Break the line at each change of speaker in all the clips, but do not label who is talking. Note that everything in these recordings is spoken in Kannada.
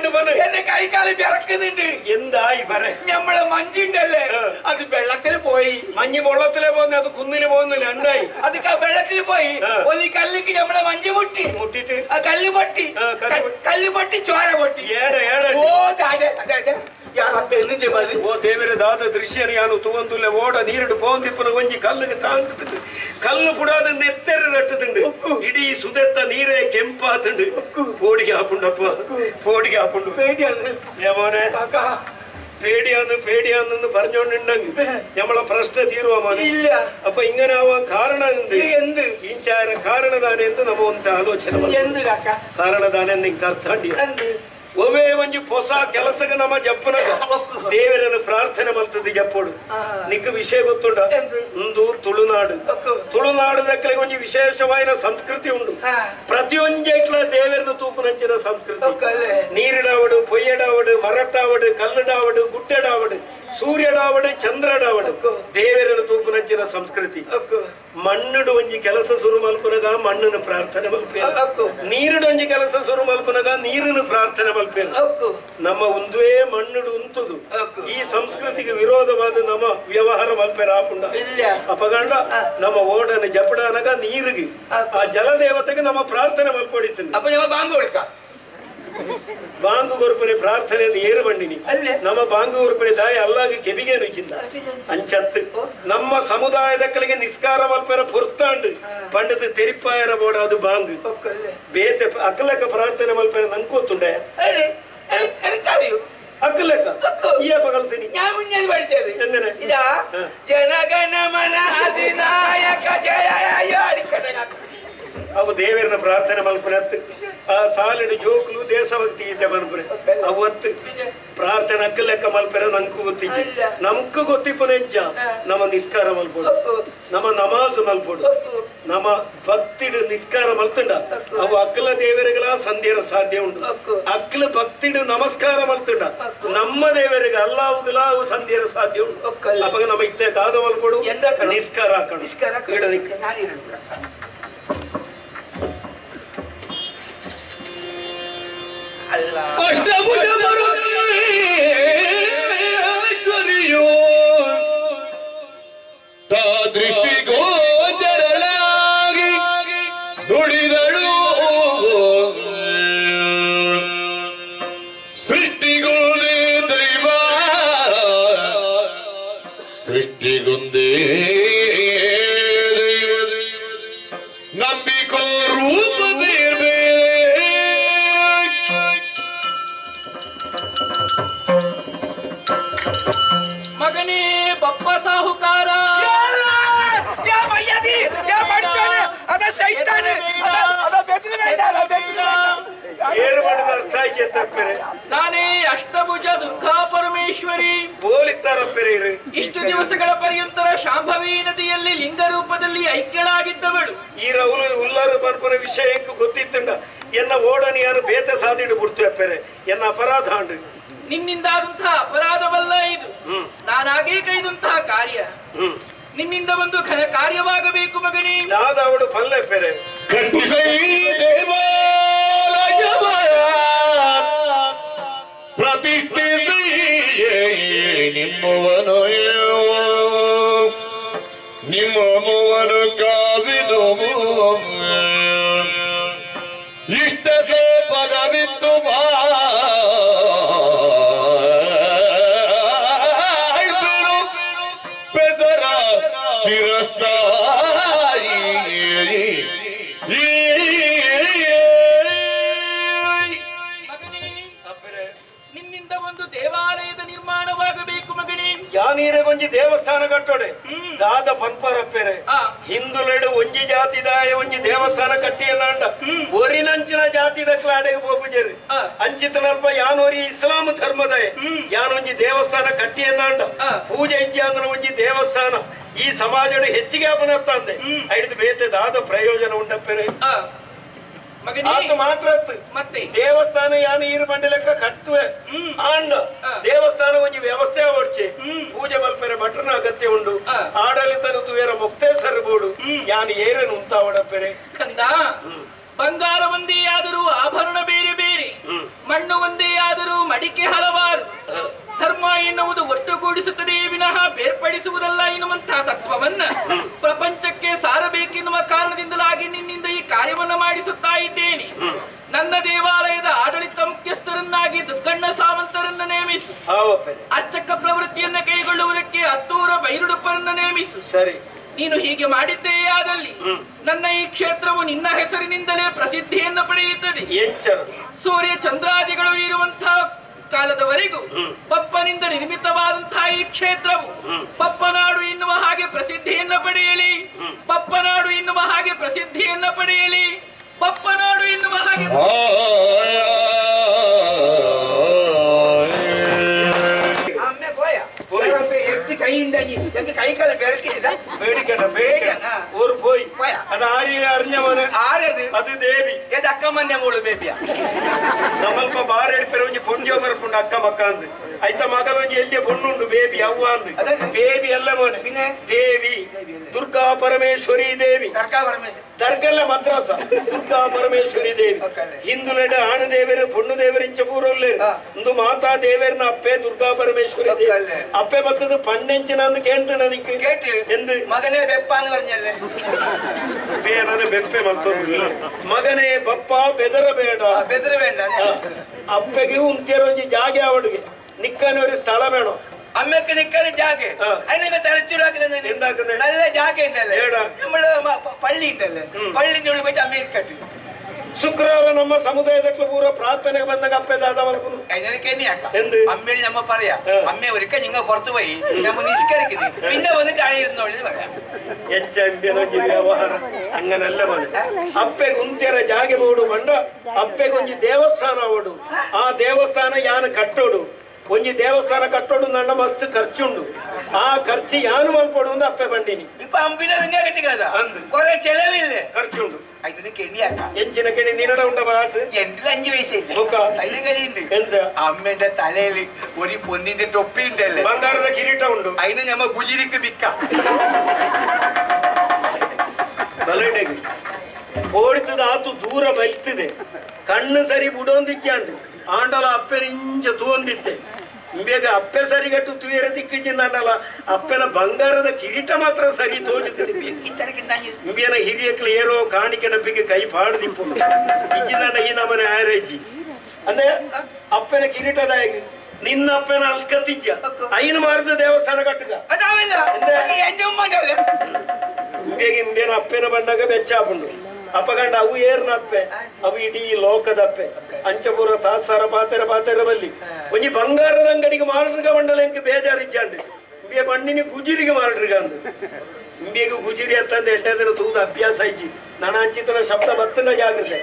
കൊണ്ട് പോന്ന്
എന്റെ കൈകാലം വിറക്കുന്നുണ്ട്.
എന്തായി പറ?
നമ്മളെ മഞ്ഞുണ്ടല്ലേ, അത് വെള്ളത്തിൽ പോയി.
മഞ്ഞ് വെള്ളത്തിലെ പോകുന്ന, അത് കുന്നില് പോകുന്നില്ല. എന്തായി?
അത് വെള്ളത്തിൽ പോയി. ഒരു കല്ലിക്ക് നമ്മളെ മഞ്ഞ്
മുട്ടിട്ട്
ആ കല്ല് പൊട്ടി. കല്ല് പൊട്ടി ചോര പൊട്ടി. ഓ
ಓ ದೇವರ ದಾದ ದೃಶ್ಯ ಯಾನು ತೂವಂದುಲ್ಲ ಓಡ ನೀರಿಡು ಪೋಂದಿಪ್ಪನ ಒಂಜಿ ಕಲ್ಲಿಗೆ ತಾಂಡುತ್ತದೆ. ಕಲ್ಲು ಪುಡಾದ ನೆತ್ತೆರ ರಟ್ಟುದುಂಡು. ಇಡೀ ಸುದೆತ್ತ ನೀರೇ ಕೆಂಪಾತುಂಡು. ಪೋಡಿಗೆ ಹಾಪುಂಡಪ್ಪ, ಪೋಡಿಗೆ ಹಾಪುಂಡು. ഏമോനെ പേടിയാന്ന് പറഞ്ഞോണ്ടുണ്ടെങ്കിൽ നമ്മളെ പ്രശ്നം തീരുവാ മോനെ. അപ്പൊ ഇങ്ങനെ ആവാൻ കാരണം എന്ത്? ഇഞ്ചാര കാരണതാനെ എന്ത് നമ്മ ഒന്ന് ആലോചന ಕಾರಣದಾನೆ ನಿಂಗೆ ಅರ್ಥ ಒವೇ ಒಂಜಿ ಹೊಸ ಕೆಲಸಕ್ಕೆ ನಮ್ಮ ಜಪ್ಪನಗ ದೇವರನ್ನು ಪ್ರಾರ್ಥನೆ ಮಾಡ್ತದೆ ಜಪ್ಪೋಡು. ನಿಕ್ಕ ವಿಷಯ ಗೊತ್ತುಂಡ? ಒಂದು ತುಳುನಾಡು ಒಂಜಿ ವಿಶೇಷವಾದ ಸಂಸ್ಕೃತಿ ಉಂಡು. ಪ್ರತಿಯೊಂಜೆಟ್ಲ ದೇವರನ್ನು ತೂಪುನಂಚಿನ ಸಂಸ್ಕೃತಿ. ನೀರಿಡಾವಡು, ಪೊಯ್ಯಡಾವಡು, ಮರಟಾವಡು, ಕಲ್ಲುಡಾವಡು, ಗುಟ್ಟೆಡಾವಡು, ಸೂರ್ಯಡಾವಡು, ಚಂದ್ರಡಾವಡು ದೇವರನ್ನು ತೂಪುನಂಚಿನ ಸಂಸ್ಕೃತಿ. ಮಣ್ಣುಡು ಒಂಜಿ ಕೆಲಸ ಶುರು ಮಲ್ಪನಗ ಮಣ್ಣನ್ನು ಪ್ರಾರ್ಥನೆ ಮಲ್ಪೇರು. ನೀರುಡು ಒಂಜಿ ಕೆಲಸ ಶುರು ಮಲ್ಪನಗ ನೀರನ್ನು ಪ್ರಾರ್ಥನೆ ಮಲ್ಪೇರು. ನಮ್ಮ ಒಂದೇ ಮಣ್ಣುಡು ಉಂತುದು ಈ ಸಂಸ್ಕೃತಿಗೆ ವಿರೋಧವಾದ ನಮ್ಮ ವ್ಯವಹಾರ ಮಲ್ಪೇರ ಆಪುಂಡ ಅಪಗಂಡ ನಮ್ಮ ಓಡನ ಜಪಡನಗ ನೀರಿಗೆ ಆ ಜಲದೇವತೆಗೆ ನಮ್ಮ ಪ್ರಾರ್ಥನೆ ಮಲ್ಪೊಡಿತೀನಿ. ಬಾಂಗು ಗೊರುಪನೆ ಪ್ರಾರ್ಥನೆ ಏರು ಬಂಡಿನಿ ನಮ್ಮ ಬಾಂಗು ಗೊರುಪನೆ ದಾಯ ಅಲ್ಲಾಗಿ ಕೆಬಿಗೆ ನುಚ್ಚಿಂದ ಅಂಚತ್ತು ನಮ್ಮ ಸಮುದಾಯದಕ್ಕಳಿಗೆ ನಿಸ್ಕಾರ ಮಲ್ಪರ ಪುರ್ತಾಂಡು ಪಂಡದ ತೆರಿಪಾಯರ ಬೋಡ ಅದು ಬಾಂಗು ಬೇತೆ ಅಕ್ಕಲಕ್ಕ ಪ್ರಾರ್ಥನೆ ಮಲ್ಪರ ನಂಗೆ ಗೊತ್ತುಂಡೆ ಅಕ್ಕಲಕ್ಕ ಈ ಪಗಲ್ತೀನಿ ಎಂದನೆ
ಜನಗಣ ಮನ ಅಧಿನಾಯಕ ಜಯ
ಅವು ದೇವರನ್ನ ಪ್ರಾರ್ಥನೆ ಮಲ್ಪನತ್ತು ಆ ಸಾಲಿನ ಜೋಕ್ಲು ದೇಶಭಕ್ತಿ ಇದೆ ಮಲ್ಪರೆ ಅವತ್ತು ಪ್ರಾರ್ಥನೆ ಅಕ್ಕಲೆಕ್ಕ ಮಲ್ಪರೆ ನಂಕು ಗೊತ್ತಿಜ್ಜಿ ನಮ್ಕು ಗೊತ್ತಿಪ್ಪನೆಂಚ ನಮ್ಮ ನಿಸ್ಕಾರ ಮಲ್ಪೋಡು ನಮ್ಮ ನಮಾಜ್ ಮಲ್ಪೋಡು ನಮ್ಮ ಭಕ್ತಿಡು ನಿಸ್ಕಾರ ಮಲ್ತಂಡ ಅವು ಅಕ್ಕಲ ದೇವರಿಗಳ ಸಂಧ್ಯರ ಸಾಧ್ಯ ಉಂಟು. ಅಕ್ಕಲ ಭಕ್ತಿಡು ನಮಸ್ಕಾರ ಮಲ್ತಂಡ ನಮ್ಮ ದೇವರಿಗೆ ಅಲ್ಲಾವುಗಳ ಅವು ಸಂಧ್ಯರ ಸಾಧ್ಯ ಉಂಟು. ಅವಾಗ ನಮ್ಮ ಇತ್ತೆ ದಾದ ಮಲ್ಪೋಡು ನಿಸ್ಕಾರ ಹಾಕೊಂಡು
ಅಷ್ಟಭುಜಮರುಶ್ವರಿಯೋ ದೃಷ್ಟಿಗೋಚರಳಾಗಿ ನುಡಿದಳು ಸೃಷ್ಟಿಗೊಂದೇ ದೈವ ಸೃಷ್ಟಿಗೊಂದೇ ನಂಬಿಕೋ ರೂಪ ಬೇರೆ
ಮಗನೇ ಬಪ್ಪ ಸಾಹುಕಾರ ನಾನೇ ಅಷ್ಟಭುಜ ದುರ್ಗಾ ಪರಮೇಶ್ವರಿ. ಇಷ್ಟು ದಿವಸಗಳ ಪರ್ಯಂತರ ಶಾಂಭವಿ ನದಿಯಲ್ಲಿ ಲಿಂಗ ರೂಪದಲ್ಲಿ ಐಕ್ಯಳಾಗಿದ್ದವಳು.
ಈ ರೌಲು ಉಲ್ಲಾರ ಪರ್ಪನ ವಿಷಯಕ್ಕೂ ಗೊತ್ತಿತ್ತಂಡ ಎನ್ನ ಓಡನಿ ಯಾರು ಬೇತೆ ಸಾಧಿಡು ಬಿಡ್ತು ಅಪ್ಪರೆ ಎನ್ನ ಅಪರಾಧ ಅಂಡು.
ನಿನ್ನಿಂದಾದಂತಹ ಅಪರಾಧವಲ್ಲ ಇದು, ನಾನಾಗೇ ಕೈದಂತಹ ಕಾರ್ಯ. ನಿನ್ನಿಂದ ಒಂದು ಘನ ಕಾರ್ಯವಾಗಬೇಕು ಮಗನೇ.
ದಾದಾವಡು ಪಲ್ಲೆ ಪೆರೆ
ಪ್ರತಿಷ್ಠಿಸಿ ನಿಮ್ಮವನು ನಿಮ್ಮವನು ಕಾವಿದು ಇಷ್ಟ ಪದವಿತ್ತು ಪೆಸರ ಚಿರಸ್ಥಾಯಿ
ನಿನ್ನಿಂದ ಒಂದು ದೇವಾಲಯದ ನಿರ್ಮಾಣವಾಗಬೇಕು ಮಗನೇ.
ಯಾನೀರೆಗೆ ಒಂಜಿ ದೇವಸ್ಥಾನ ಕಟ್ಟೋಡೆ ದಾದ ಪನ್ಪರಪ್ಪೆರೆ ಹಿಂದುಲೆಡು ಒಂಜಿ ಜಾತಿದಾಯ ಒಂಜಿ ದೇವಸ್ಥಾನ ಕಟ್ಟಿಯಲ್ಲ ಒರಿನಂಚಿನ ಜಾತಿದ ಕ್ಲಾಡೆಗೆ ಹೋಗುಜೇರಿ ಅಂಚಿತನಲ್ಪ ಯಾನೋರಿ ಇಸ್ಲಾಂ ಧರ್ಮದಾಯ ಯಾನೊಂಜಿ ದೇವಸ್ಥಾನ ಕಟ್ಟಿಯಲ್ಲ ಪೂಜೆ ಇಜ್ಜಿ ಅಂದ್ರೆ ಒಂಜಿ ದೇವಸ್ಥಾನ ಈ ಸಮಾಜದ ಹೆಚ್ಚಿಗೆ ಅಪನತ್ತಂದೆ ಐದು ಬೇತೆ ದಾದ ಪ್ರಯೋಜನ ಉಂಡಪ್ಪೆರೆ ಮಾತ್ರ
ಮತ್ತೆ
ದೇವಸ್ಥಾನ ಯಾನು ಈರು ಬಂಡೆ ಲೆಕ್ಕ ಕಟ್ಟುವೆ ಆಂಡ ದೇವಸ್ಥಾನ ಒಂಜಿ ವ್ಯವಸ್ಥೆ ಓಡ್ಚೆ ಪೂಜೆ ಮಲ್ಪೆರೆ ಭಟ್ರನ ಅಗತ್ಯ ಉಂಡು ಆಡಳಿತ ತುವೇರ ಮುಕ್ತೇ ಸರ್ಬೋಡು ಯಾನು ಏರೇನು ಉಂತಾವಡಪ್ಪೆರೆ
ಕಂದ. ಬಂಗಾರ ಒಂದೇ ಆದರೂ ಆಭರಣ ಬೇರೆ ಬೇರೆ, ಮಣ್ಣು ಒಂದೇ ಆದರೂ ಮಡಿಕೆ ಹಲವಾರು. ಧರ್ಮ ಎನ್ನುವುದು ಒಟ್ಟುಗೂಡಿಸುತ್ತದೆ ವಿನಃ ಬೇರ್ಪಡಿಸುವುದಲ್ಲ ಎನ್ನುವಂತಹ ಸತ್ವವನ್ನ ಪ್ರಪಂಚಕ್ಕೆ ಸಾರಬೇಕೆನ್ನುವ ಕಾರಣದಿಂದಲಾಗಿ ನಿನ್ನಿಂದ ಈ ಕಾರ್ಯವನ್ನು ಮಾಡಿಸುತ್ತಾ ಇದ್ದೇನೆ. ನನ್ನ ದೇವಾಲಯದ ಆಡಳಿತ ಮುಖ್ಯಸ್ಥರನ್ನಾಗಿ ದುಗ್ಗಣ್ಣ ಸಾವಂತರನ್ನು ನೇಮಿಸು. ಅರ್ಚಕ ಪ್ರವೃತ್ತಿಯನ್ನ ಕೈಗೊಳ್ಳುವುದಕ್ಕೆ ಹತ್ತೂರ ಬೈರುಡುಪರನ್ನು ನೇಮಿಸು.
ಸರಿ,
ನೀನು ಹೀಗೆ ಮಾಡಿದ್ದೇ ಆದಲ್ಲಿ ನನ್ನ ಈ ಕ್ಷೇತ್ರವು ನಿನ್ನ ಹೆಸರಿನಿಂದಲೇ ಪ್ರಸಿದ್ಧಿಯನ್ನು ಪಡೆಯುತ್ತದೆ. ಸೂರ್ಯ ಚಂದ್ರಾದಿಗಳು ಇರುವಂತಹ ಕಾಲದವರೆಗೂ ಪಪ್ಪನಿಂದ ನಿರ್ಮಿತವಾದಂತಹ ಈ ಕ್ಷೇತ್ರವು ಪಪ್ಪನಾಡು ಎನ್ನುವ ಹಾಗೆ ಪ್ರಸಿದ್ಧಿಯನ್ನು ಪಡೆಯಲಿ. ಪಪ್ಪನಾಡು ಎನ್ನುವ ಹಾಗೆ ಪ್ರಸಿದ್ಧಿಯನ್ನು ಪಡೆಯಲಿ. ಪಪ್ಪನಾಡು ಎನ್ನುವ ಹಾಗೆ
കൈകള് പെരക്കിയത്
പേടിക്കണ്ട പേടിക്കണ്ട ഒരു പോയി അത് ആരെയും അറിഞ്ഞ മോനെ
ആരത്
അത് ദേവി
ഏത് അക്കമ്മന്റെ മോള് ബേബിയാ
നമ്മളിപ്പോ ബാരെടുപ്പര ಒಂಜಿ ಪೊಂಜೋ ಬರಪುಂಡು ಅಕ್ಕ ಮಕ್ಕ ಅಂದು ಐತ ಮಗಲ ಒಂಜಿ ಎಲ್ಲಿಯ ಪೊಣ್ಣುಂಡು ಬೇಬಿ ಅವ್ವ ಅಂದು ಬೇಬಿ ಅಲ್ಲ ಮೋನೆ ದೇವಿ ದುರ್ಗಾ ಪರಮೇಶ್ವರಿ ದೇವಿ ದರ್ಗಲ್ಲ ಮದ್ರಾಸ ದುರ್ಗಾ ಪರಮೇಶ್ವರಿ ದೇವಿ ಹಿಂದುಲೆಡೆ ಆಣು ದೇವರು ಪೊಣ್ಣು ದೇವರು ಇಂಚ ಪೂರಲ್ಲೇ ಒಂದು ಮಾತಾ ದೇವರನ್ನ ಅಪ್ಪೆ ದುರ್ಗಾ ಪರಮೇಶ್ವರಿ ದೇವಿ ಅಪ್ಪೆ ಬತ್ತದು ಪಂಡೆಂಚಿನ ಅಂದು ಕೇಳ್ತಾನೆ ಅದಕ್ಕೆ
കേട്ട് എന്ത് മകനെ ബെപ്പാന്ന് പറഞ്ഞല്ലേ
ಬೇರೆ ಬೆಪ್ಪೆ ಮಲ್ತೊಂದಿಲ್ಲ ಮಗನೇ ಬಪ್ಪ ಬೆದರಬೇಡ
ബെദറവേണ്ട
ಅಪ್ಪೆಗೆ ಉಂತೇರೊಂಜಿ ಜಾಗೆ ಅವಡಿಗೆ ನಿಕ್ಕನೆ ഒരു ಸ್ಥಳ വേണം
അമ്മക്ക് നിക്കാൻ ജാഗെ അതിനൊക്കെ തലച്ചൂടാക്കുന്നത് നല്ല ജാഗ ഉണ്ടല്ലേ നമ്മള് പള്ളി ഉണ്ടല്ലേ പള്ളിന്റെ ഉള്ളിൽ പോയിട്ട് അമ്മ ഇരിക്കട്ടെ
ಶುಕ್ರವಾರ ನಮ್ಮ ಸಮುದಾಯದಕ್ಕೆ ಪೂರ ಪ್ರಾರ್ಥನೆಗೆ ಬಂದಾಗ ಅಪ್ಪೆ ದಾದ ಮಲ್ಕೊಂಡು
എന്ത് അമ്മയോട് നമ്മ പറയാ അമ്മ ഒരിക്കൽ നിങ്ങൾ പുറത്തു പോയി നമ്മ നിഷ്കരിക്കുന്നത് പിന്നെ വന്നിട്ട് അണിയിരുന്നോളി പറയാം
ವ್ಯವಹಾರ അങ്ങനല്ല ಮನೆ ಅಪ್ಪೆಗೆ ಉಂತೆರ ಜಾಗೆ ಬೋಡು ಬಂಡ ಅಪ್ಪೆಗೆ ಒಂಜಿ ದೇವಸ್ಥಾನ ಅವಡು ಆ ದೇವಸ್ಥಾನ ಯಾನ ಕಟ್ಟೋಡು ಒಂಜಿ ದೇವಸ್ಥಾನ ಕಟ್ಟೋಡು ನನ್ನ ಮಸ್ತ್ ಖರ್ಚುಂಡು ಆ ಖರ್ಚು ಯಾನು ಮಲ್ಪೋಡು ಅಂತ ಅಪ್ಪೆ ಬಂದಿನಿ
ഇപ്പൊ അമ്പിനെ കെട്ടിക്കത കൊറേ ചെലവില്ലേ
ಖರ್ಚುಂಡು
അതിന് കെണിയാക്ക
ಎಂಚಿನ ಕೆಣಿ ನಿನಡ ಉಂಡ ಬಾಸ್
എന്റെ 5 പൈസയില്ലേ അതിന് കെണിയുണ്ട്
എന്താ
അമ്മന്റെ തലയില് ഒരു പൊന്നിന്റെ ടൊപ്പി ഉണ്ടല്ലേ
ಬಂಗಾರದ ಕಿರೀಟ ಉಂಡು
അതിന് നമ്മ ഗുജിരിക്ക് വിൽക്കാം
ಬಲಡೆಗೆ ಓಡಿತದ ಆತು ದೂರ ಬಲ್ತಿದೆ ಕಣ್ಣು ಸರಿ ಬುಡೊಂದಿಕ್ಕಾಂಡು ಆಂಡಲ ಅಪ್ಪೆನ ಇಂಚ ತೂಂದಿತ್ತೆ ಬೇಗ ಅಪ್ಪೆ ಸರಿಗಟ್ಟು ತೂಯರ ದಿಕ್ಕಿಚಿಂದಲ್ಲ ಅಪ್ಪನ ಬಂಗಾರದ ಕಿರೀಟ ಮಾತ್ರ ಸರಿ ತೋಜುತ್ತಿದೆ ಇಂಬಿಯನ ಹಿರಿಯಕ್ಲ ಏರೋ ಕಾಣಿಕೆ ಡಬ್ಬಿಗೆ ಕೈ ಪಾಡ್ದಿಪ್ಪು ಇಚ್ಚಿಂದ ಈ ನಮ್ಮನೆ ಆರೇಜಿ ಅಂದ್ರೆ ಅಪ್ಪನ ಕಿರೀಟದ ನಿನ್ನ ಅಪ್ಪನ ಅಲ್ಕತ್ತಿಜ್ಜ ಐನು ಮಾರದ ದೇವಸ್ಥಾನ ಕಟ್ಟುಗ ಇಂಬೇಗ ಇಂಬೇನ ಅಪ್ಪನ ಬಂದಾಗ ಬೆಚ್ಚಾಪುಂಡು ಅಪ್ಪಗಂಡ ಅವು ಏರ್ನ ಅಪ್ಪೆ ಅವು ಇಡೀ ಲೋಕದ ಅಪ್ಪೆ ಅಂಚಪುರ ತಾಸಾರ ಪಾತೆರ ಬಲ್ಲಿ ಒಂಜಿ ಬಂಗಾರದ ಅಂಗಡಿಗೆ ಮಾರ್ಡ್ರಿಗ ಮಂಡಲ ಎಂಕ್ ಬೇಜಾರಿಜ್ಜಾಂಡು ಇಂಬಿಯ ಮಣ್ಣಿನ ಗುಜಿರಿಗೆ ಮಾರ್ಡ್ರಿಗ ಅಂದು ಇಂಬಿಯಗ ಗುಜಿರಿ ಅಂತಂದು ಎಡ್ಡದಿನ ತೂದ ಅಭ್ಯಾಸ ಇಜ್ಜಿ ನಾನು ಅಂಚಿತನ ಶಬ್ದ ಬತ್ತನ ಜಾಗ್ರತೆ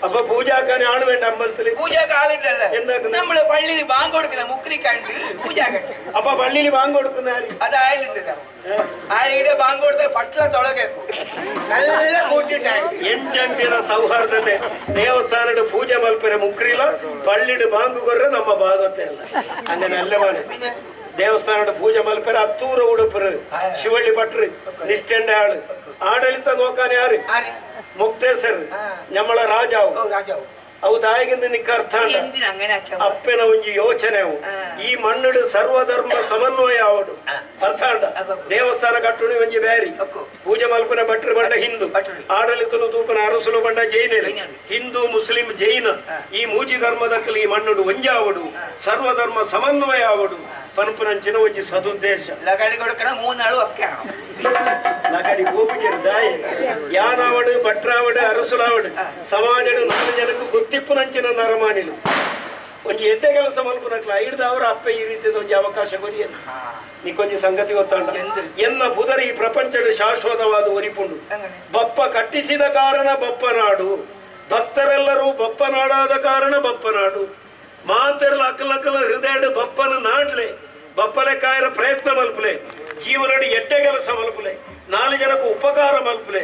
ಅಪ್ಪ ಪೂಜಾಕಾನೆ ಆಳು വേണ്ട അമ്പലത്തില്
പൂജാക്ക് ആളുണ്ടല്ലേ നമ്മള് പള്ളിയിൽ ബാങ്ക് കൊടുക്കുന്ന മുക്രിക്കാണ്ട് പൂജ കെട്ടി
അപ്പൊ പള്ളിയിൽ ബാങ്ക് കൊടുക്കുന്ന
അത് ആയില്ല ആയിടെ ബാങ്ക് കൊടുത്ത പಟ್ല ತೊಳಗೇಕು നല്ല കൂട്ടിട്ടായി
ಎಂಚಂಪಿನ ಸೌಹಾರ್ದತೆ ದೇವಸ್ಥಾನದ ಪೂಜೆ ಮಲ್ಪರೆ ಮುಕ್ರಿಲ ಪಳ್ಳಿಡ್ ಬಾಂಗ್ ಕೊರ್ರೆ ನಮ್ಮ ಭಾಗವತಿರಲ್ಲ അങ്ങനെ അല്ല മോനെ ದೇವಸ್ಥಾನದ ಪೂಜೆ ಮಲ್ಪರೆ ಹತ್ತೂರ ಉಡುಪರು ಶಿವಳ್ಳಿ ಭಟ್ರು ನಿಷ್ಠೆಂಡ ಆಳು ಆಡಳಿತ ನೋಕಾನೆ ಯಾರು ಮುಕ್ತೇಸರ್ ನಮ್ಮಳ ರಾಜಾವು ಅವು ತಾಯಿಗಿಂದ ನಿಕ್ಕ ಅರ್ಥ ಅಪ್ಪನ ಒಂಜಿ ಯೋಚನೆ ಅವು ಈ ಮಣ್ಣುಡು ಸರ್ವಧರ್ಮ ಸಮನ್ವಯ ಅವಡು ಅರ್ಥ ಅಂಡ ದೇವಸ್ಥಾನ ಕಟ್ಟುಣಿ ಒಂಜಿ ಬ್ಯಾರಿ ಪೂಜೆ ಮಲ್ಪನ ಭಟ್ರು ಬಂಡ ಹಿಂದೂ ಆಡಳಿತನು ತೂಪನ ಅರಸುಲು ಬಂಡ ಜೈನರು ಹಿಂದೂ ಮುಸ್ಲಿಂ ಜೈನ ಈ ಮೂಜಿ ಧರ್ಮದಕ್ಕಲಿ ಈ ಮಣ್ಣುಡು ಒಂಜಾವಡು ಸರ್ವಧರ್ಮ ಸಮನ್ವಯ ಅವಡು ಪನ್ಪುನಂಚಿನ ಒಂಜಿ ಸದುದ್ದೇಶ
ಲಗಾಡಿ ಕೊಡಕಣ 3 ನಾಳು ಅಕ್ಕೆ
ಲಗಾಡಿ ಗೋಪಿಜರ್ ದಾಯ ಯಾನಾವಡು ಭಟ್ರಾವಡು ಅರಸುಲಾವಡು ಸಮಾಜಡು 4 ಜನಕ್ಕೂ ಗೊತ್ತಿಪ್ಪುನಂಚಿನ ನರಮಾನಿಲು ಒಂಜಿ ಎಡ್ಡೆ ಕೆಲಸ ಮಲ್ಪುನಕ್ಲ ಐಡ್ದವರ ಅಪ್ಪೆ ಈ ರೀತಿಯ ಒಂಜಿ ಅವಕಾಶ ಕೊರಿಯಲ್ಲ ನೀಕೊಂಜಿ ಸಂಗತಿ ಗೊತ್ತಾಂಡ ಎನ್ನ ಪುದರಿ ಈ ಪ್ರಪಂಚದ ಶಾಶ್ವತವಾದ ಒರಿಪುಂಡು ಬಪ್ಪ ಕಟ್ಟಿಸಿದ ಕಾರಣ ಬಪ್ಪನಾಡು ಭಕ್ತರೆಲ್ಲರೂ ಬಪ್ಪನಾಡಾದ ಕಾರಣ ಬಪ್ಪನಾಡು ಮಾತೆರ್ಲ ಅಕ್ಕಲಕ್ಕಲ ಹೃದಯ ಬಪ್ಪನ ನಾಡ್ಲೆ ಬಪ್ಪಲೆ ಕಾಯರ ಪ್ರಯತ್ನ ಮಲ್ಪಲೆ ಜೀವನಡಿ ಎಟ್ಟೆ ಕೆಲಸ ಮಲ್ಪಲೆ 4 ಜನಕ್ಕೂ ಉಪಕಾರ ಮಲ್ಪಲೆ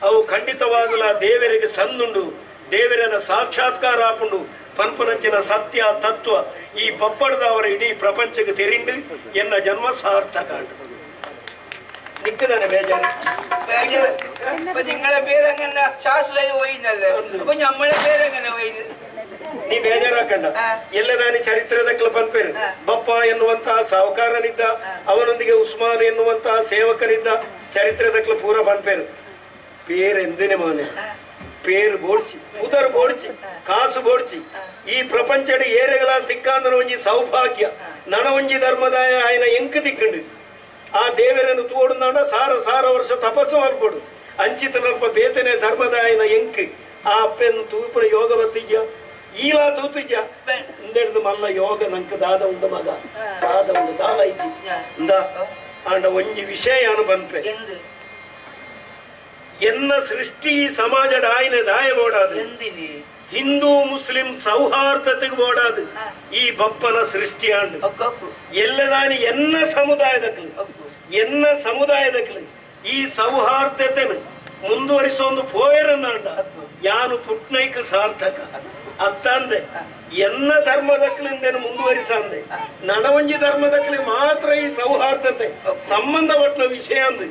ಅವು ಖಂಡಿತವಾಗಲ ದೇವರಿಗೆ ಸಂದುಂಡು ದೇವರನ್ನ ಸಾಕ್ಷಾತ್ಕಾರ ಆಪುಂಡು ಪನ್ಪುನಂಚಿನ ಸತ್ಯ ತತ್ವ ಈ ಬಪ್ಪಡದವರ ಇಡೀ ಪ್ರಪಂಚಕ್ಕೆ ತೆರಿಂಡು ಎನ್ನ ಜನ್ಮ ಸಾರ್ಥಕ നിക്കുന്നതിന്
അപ്പൊ നിങ്ങളെ പേരെങ്ങനെ ശാശ്വത പോയിന്നല്ലേ അപ്പൊ നമ്മളെ പേരെങ്ങനെ പോയത്
നീ ബേജാറാക്ക ಹಾಕಂಡ ಎಲ್ಲದಾನಿ ಚರಿತ್ರೆದಕ್ಕಲ ಪನ್ಪೇರು ಬಪ್ಪ ಎನ್ನುವಂತಹ ಸಾಹುಕಾರನಿದ್ದ, ಅವನೊಂದಿಗೆ ಉಸ್ಮಾನ್ ಎನ್ನುವಂತಹ ಸೇವಕನಿದ್ದ, ಚರಿತ್ರೆದಕ್ಕಲ ಪೂರ ಪನ್ಪೇರು പേരെന്തിനു മോനെ പേര് ബോಡ್ಚಿ ಉದರ್ ಬೋಡ್ಚಿ ಕಾಸು ಬೋಡ್ಚಿ ಈ ಪ್ರಪಂಚದ ಏರೆಗಳ ತಿಕ್ಕಾಂದ್ರ ಒಂಜಿ ಸೌಭಾಗ್ಯ ನಣ ಒಂಜಿ ಧರ್ಮದಾಯ ಆಯ್ನ ಎಂಕ್ ತಿಕ್ಕಂಡು ಆ ದೇವರನ್ನು ತೋಡುನಾಡ ಸಾರ ಸಾರ ವರ್ಷ ತಪಸ್ಸು ಮಲ್ಪೋಡು ಅಂಚಿತನಲ್ಪ ಬೇತನೆ ಧರ್ಮದಾಯನ ಎಂಕ್ ಆ ಅಪ್ಪೆನ್ನು ತೂಪುರ ಯೋಗ ಬತ್ತಿಜ್ಯ ಈಲಾ ತೂತಿಜ್ಯ ಇಂದೆಡ್ದು ಮಲ್ಲ ಯೋಗ ನಂಕ ದಾದ ಉಂಡ ಮಗ ದಾದ ಉಂಡು ದಾದ ಇಜ್ಜಿ ಇಂದ ಆಂಡ ಒಂಜಿ ವಿಷಯ ಅನು ಬಂಪೆ ಎನ್ನ ಸೃಷ್ಟಿ ಸಮಾಜದ ಆಯ್ನ ದಾಯ ಬೋಡಾದು ಹಿಂದೂ ಮುಸ್ಲಿಂ ಸೌಹಾರ್ದತೆಗೆ ಬೋಡಾದು ಈ ಬಪ್ಪನ ಸೃಷ್ಟಿ ಆಂಡು ಎಲ್ಲದಾನಿ ಎನ್ನ ಸಮುದಾಯದಕ್ಕಲು ಈ ಸೌಹಾರ್ದತೆನ ಮುಂದುವರಿಸೊಂದು ಪೋಯರನ್ನಾಂಡ ಯಾನು ಪುಟ್ನೈಕ ಸಾರ್ಥಕ ಅತ್ತಂದೆ ಎನ್ನ ಧರ್ಮದಕ್ಕಲಿಂದೇನು ಮುಂದುವರಿಸಂದೆ ನನವಂಜಿ ಧರ್ಮದಕ್ಕಲಿ ಮಾತ್ರ ಈ ಸೌಹಾರ್ದತೆ ಸಂಬಂಧಪಟ್ಟ ವಿಷಯ ಅಂದು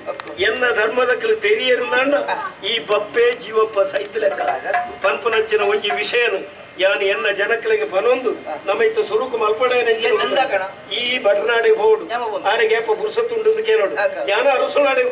ಎನ್ನ ಧರ್ಮದಕ್ಕಲಿ ತೆರಿಯರಿಂದಾಂಡ ಈ ಬಪ್ಪೆ ಜೀವಪ್ಪ ಸೈತ ಲೆಕ್ಕ ಪನ್ಪನಂಚಿನ ಒಂಜಿ ವಿಷಯನು ಯಾನು ಎನ್ನ ಜನಕ್ಕಲಿಗೆ ಪನೊಂದು ನಮೈತ ಸುರುಕು ಮಲ್ಪಡೇನೆ ಈ ಬಟನಾಡಿಗೆ ಹೋಡು ಆರೆಗೆ ಏಪ ಪುರ್ಸತ್ತುಂಡು ಕೇಳೋಡು ಯಾನ ಅರಸುನಾಡಿಗೆ